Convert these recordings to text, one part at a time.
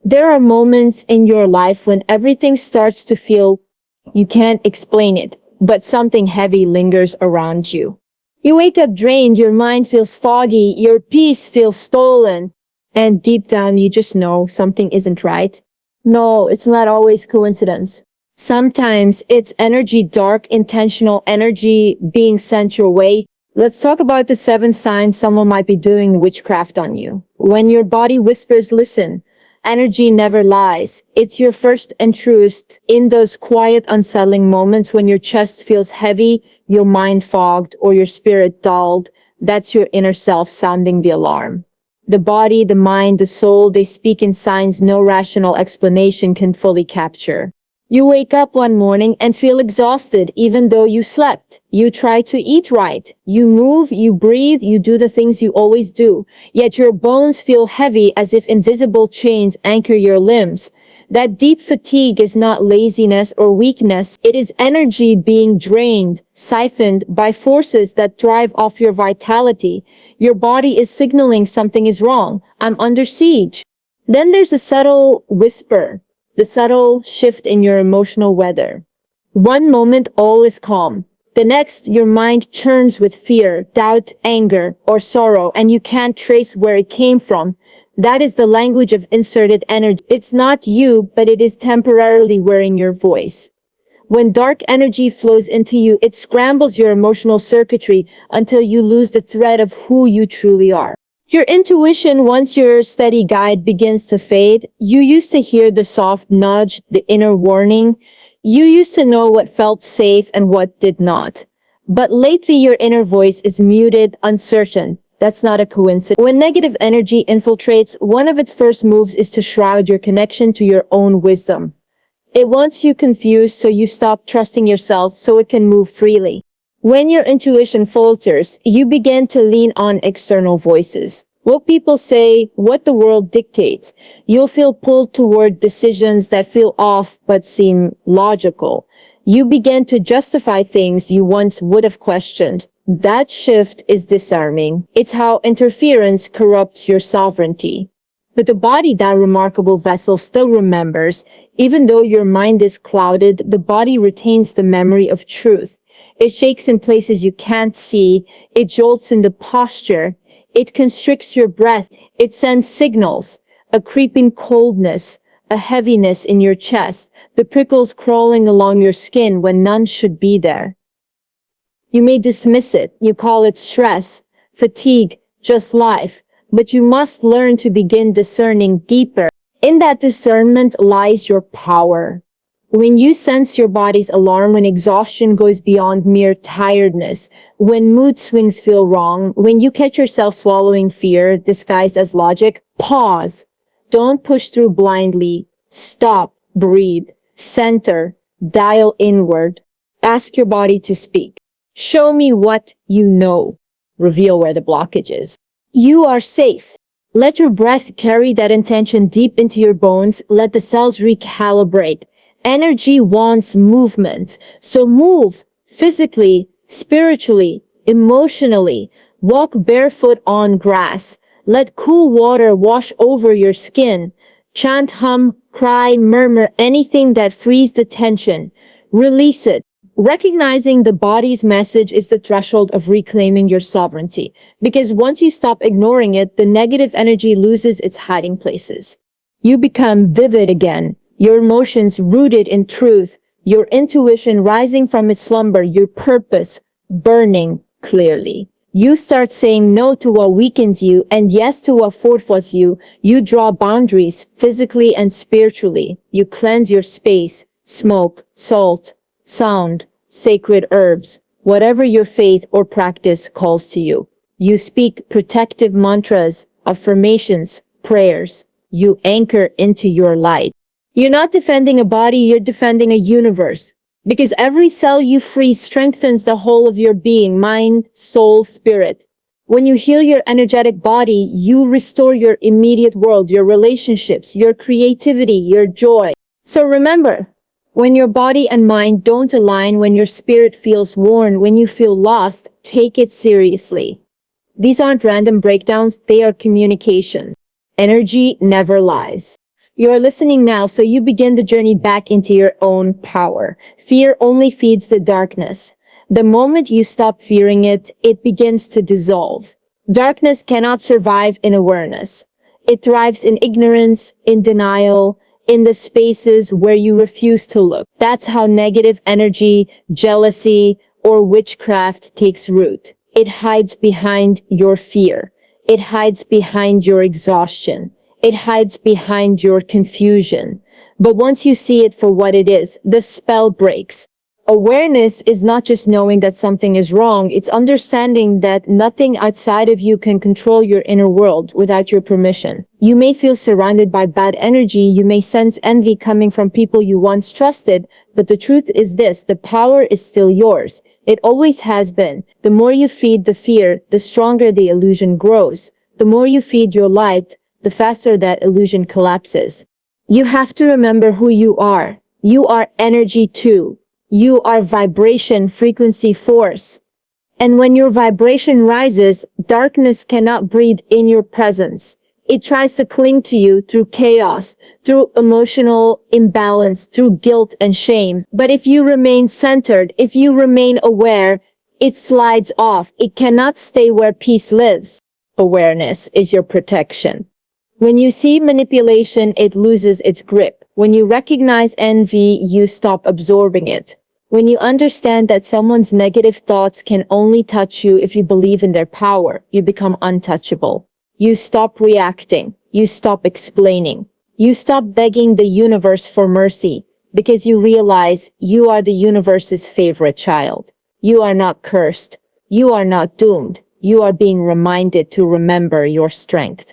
There are moments in your life when everything starts to feel you can't explain it, but something heavy lingers around you. You wake up drained, your mind feels foggy, your peace feels stolen, and deep down you just know something isn't right. No, it's not always coincidence. Sometimes it's energy, dark, intentional energy being sent your way. Let's talk about the 7 signs someone might be doing witchcraft on you. When your body whispers, listen. Energy never lies. It's your first and truest. In those quiet, unsettling moments when your chest feels heavy, your mind fogged, or your spirit dulled, that's your inner self sounding the alarm. The body, the mind, the soul, they speak in signs no rational explanation can fully capture. You wake up one morning and feel exhausted even though you slept. You try to eat right. You move, you breathe, you do the things you always do. Yet your bones feel heavy as if invisible chains anchor your limbs. That deep fatigue is not laziness or weakness. It is energy being drained, siphoned by forces that thrive off your vitality. Your body is signaling something is wrong. I'm under siege. Then there's a subtle whisper. The subtle shift in your emotional weather. One moment all is calm. The next, your mind churns with fear, doubt, anger, or sorrow, and you can't trace where it came from. That is the language of inserted energy. It's not you, but it is temporarily wearing your voice. When dark energy flows into you, it scrambles your emotional circuitry until you lose the thread of who you truly are. Your intuition, once your steady guide begins to fade, you used to hear the soft nudge, the inner warning. You used to know what felt safe and what did not. But lately your inner voice is muted, uncertain. That's not a coincidence. When negative energy infiltrates, one of its first moves is to shroud your connection to your own wisdom. It wants you confused so you stop trusting yourself so it can move freely. When your intuition falters, you begin to lean on external voices. What people say, what the world dictates. You'll feel pulled toward decisions that feel off but seem logical. You begin to justify things you once would have questioned. That shift is disarming. It's how interference corrupts your sovereignty. But the body, that remarkable vessel, still remembers. Even though your mind is clouded, the body retains the memory of truth. It shakes in places you can't see. It jolts in the posture. It constricts your breath. It sends signals, a creeping coldness, a heaviness in your chest, the prickles crawling along your skin when none should be there. You may dismiss it. You call it stress, fatigue, just life. But you must learn to begin discerning deeper. In that discernment lies your power. When you sense your body's alarm, when exhaustion goes beyond mere tiredness, when mood swings feel wrong, when you catch yourself swallowing fear disguised as logic, pause. Don't push through blindly. Stop, breathe, center, dial inward. Ask your body to speak. Show me what you know. Reveal where the blockage is. You are safe. Let your breath carry that intention deep into your bones. Let the cells recalibrate. Energy wants movement. So move physically, spiritually, emotionally. Walk barefoot on grass. Let cool water wash over your skin. Chant, hum, cry, murmur, anything that frees the tension. Release it. Recognizing the body's message is the threshold of reclaiming your sovereignty. Because once you stop ignoring it, the negative energy loses its hiding places. You become vivid again. Your emotions rooted in truth, your intuition rising from its slumber, your purpose burning clearly. You start saying no to what weakens you and yes to what fortifies you. You draw boundaries physically and spiritually. You cleanse your space, smoke, salt, sound, sacred herbs, whatever your faith or practice calls to you. You speak protective mantras, affirmations, prayers. You anchor into your light. You're not defending a body, you're defending a universe. Because every cell you free strengthens the whole of your being, mind, soul, spirit. When you heal your energetic body, you restore your immediate world, your relationships, your creativity, your joy. So remember, when your body and mind don't align, when your spirit feels worn, when you feel lost, take it seriously. These aren't random breakdowns, they are communications. Energy never lies. You're listening now, so you begin the journey back into your own power. Fear only feeds the darkness. The moment you stop fearing it, it begins to dissolve. Darkness cannot survive in awareness. It thrives in ignorance, in denial, in the spaces where you refuse to look. That's how negative energy, jealousy, or witchcraft takes root. It hides behind your fear. It hides behind your exhaustion. It hides behind your confusion. But once you see it for what it is, the spell breaks. Awareness is not just knowing that something is wrong, it's understanding that nothing outside of you can control your inner world without your permission. You may feel surrounded by bad energy, you may sense envy coming from people you once trusted, but the truth is this, the power is still yours. It always has been. The more you feed the fear, the stronger the illusion grows. The more you feed your light, the faster that illusion collapses. You have to remember who you are. You are energy too. You are vibration, frequency, force. And when your vibration rises, darkness cannot breathe in your presence. It tries to cling to you through chaos, through emotional imbalance, through guilt and shame. But if you remain centered, if you remain aware, it slides off. It cannot stay where peace lives. Awareness is your protection. When you see manipulation, it loses its grip. When you recognize envy, you stop absorbing it. When you understand that someone's negative thoughts can only touch you if you believe in their power, you become untouchable. You stop reacting. You stop explaining. You stop begging the universe for mercy because you realize you are the universe's favorite child. You are not cursed. You are not doomed. You are being reminded to remember your strength.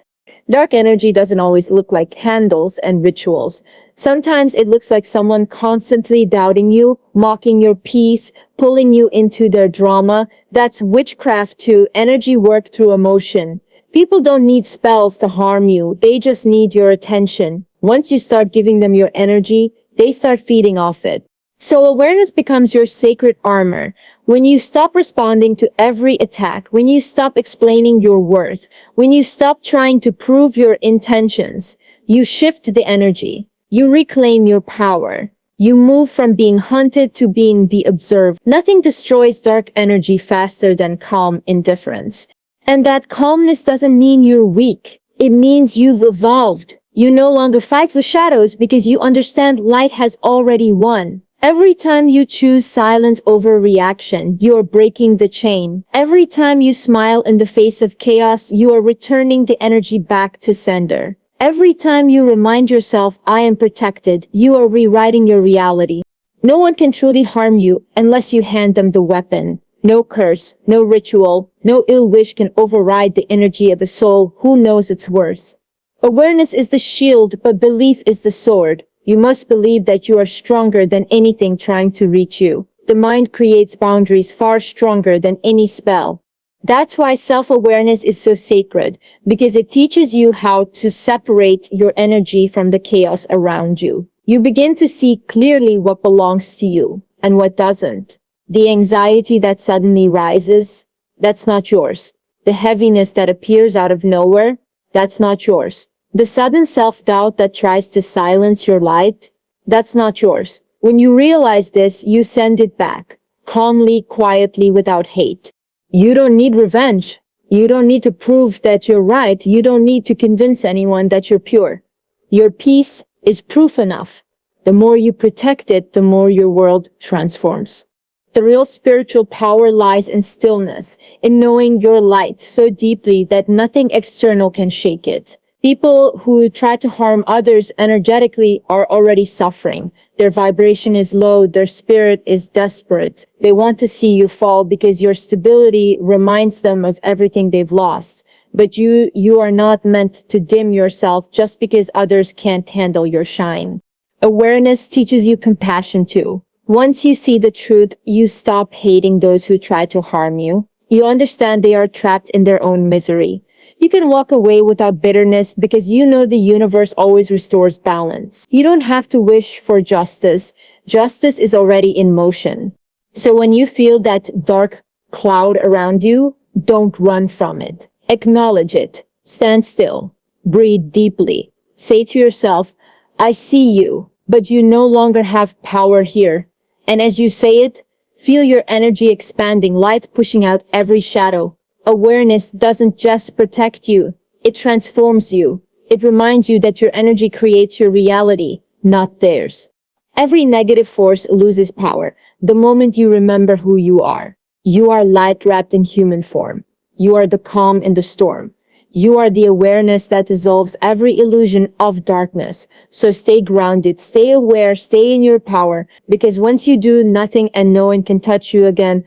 Dark energy doesn't always look like candles and rituals. Sometimes it looks like someone constantly doubting you, mocking your peace, pulling you into their drama. That's witchcraft too, energy work through emotion. People don't need spells to harm you, they just need your attention. Once you start giving them your energy, they start feeding off it. So awareness becomes your sacred armor. When you stop responding to every attack, when you stop explaining your worth, when you stop trying to prove your intentions, you shift the energy. You reclaim your power. You move from being hunted to being the observed. Nothing destroys dark energy faster than calm indifference. And that calmness doesn't mean you're weak. It means you've evolved. You no longer fight with shadows because you understand light has already won. Every time you choose silence over reaction, you are breaking the chain. Every time you smile in the face of chaos, you are returning the energy back to sender. Every time you remind yourself, I am protected, you are rewriting your reality. No one can truly harm you unless you hand them the weapon. No curse, no ritual, no ill wish can override the energy of the soul who knows its worth. Awareness is the shield, but belief is the sword. You must believe that you are stronger than anything trying to reach you. The mind creates boundaries far stronger than any spell. That's why self-awareness is so sacred, because it teaches you how to separate your energy from the chaos around you. You begin to see clearly what belongs to you and what doesn't. The anxiety that suddenly rises, that's not yours. The heaviness that appears out of nowhere, that's not yours. The sudden self-doubt that tries to silence your light, that's not yours. When you realize this, you send it back, calmly, quietly, without hate. You don't need revenge. You don't need to prove that you're right. You don't need to convince anyone that you're pure. Your peace is proof enough. The more you protect it, the more your world transforms. The real spiritual power lies in stillness, in knowing your light so deeply that nothing external can shake it. People who try to harm others energetically are already suffering. Their vibration is low, their spirit is desperate. They want to see you fall because your stability reminds them of everything they've lost. But you are not meant to dim yourself just because others can't handle your shine. Awareness teaches you compassion too. Once you see the truth, you stop hating those who try to harm you. You understand they are trapped in their own misery. You can walk away without bitterness because you know the universe always restores balance. You don't have to wish for justice. Justice is already in motion. So when you feel that dark cloud around you, don't run from it. Acknowledge it. Stand still. Breathe deeply. Say to yourself, I see you, but you no longer have power here. And as you say it, feel your energy expanding, light pushing out every shadow. Awareness doesn't just protect you, it transforms you. It reminds you that your energy creates your reality, not theirs. Every negative force loses power the moment you remember who you are. You are light wrapped in human form. You are the calm in the storm. You are the awareness that dissolves every illusion of darkness. So stay grounded, stay aware, stay in your power, because once you do, nothing and no one can touch you again.